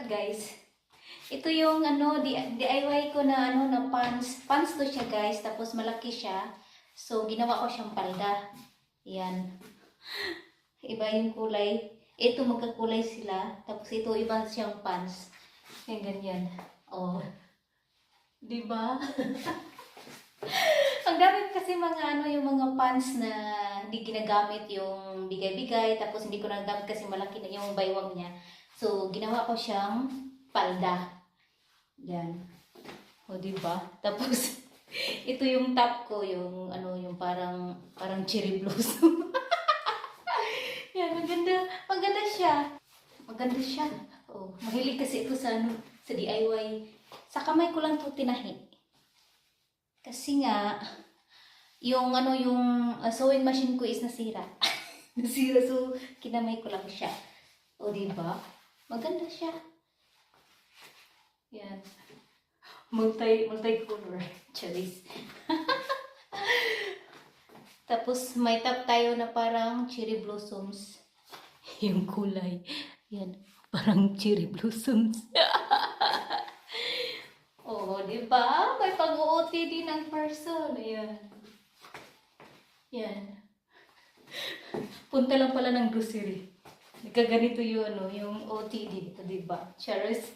guys. Ito yung ano, DIY ko na ano na pants. Pants to siya guys, tapos malaki siya. So ginawa ko siyang palda. Yan. Iba yung kulay. Ito magkakulay sila. Tapos ito iba siyang pants. Yan ganyan. Oh. 'Di ba? Ang dami kasi mga ano yung mga pants na hindi ginagamit yung bigay-bigay. Tapos hindi ko nagamit kasi malaki na yung baywang niya. So ginawa ko siyang palda. Yan. O diba? Tapos ito yung top ko, yung ano, yung parang cherry blossom. Yan, maganda. Maganda siya. Maganda siya. Oh, mahilig kasi ito sa ano, sa DIY. Sa kamay ko lang 'to tinahi. Kasi nga yung ano yung sewing machine ko is nasira. Nasira, so kinamay ko lang siya. O diba? Maganda siya. Yan. Multi-color. Charis. Tapos may top tayo na parang cherry blossoms. Yung kulay. Yan. Parang cherry blossoms. Oh, di ba? May pag-OOTD ng person. Ayan. Yan. Punta lang pala ng grocery. Nagkaganito yung ano, yung OTD dito, di ba? Charis.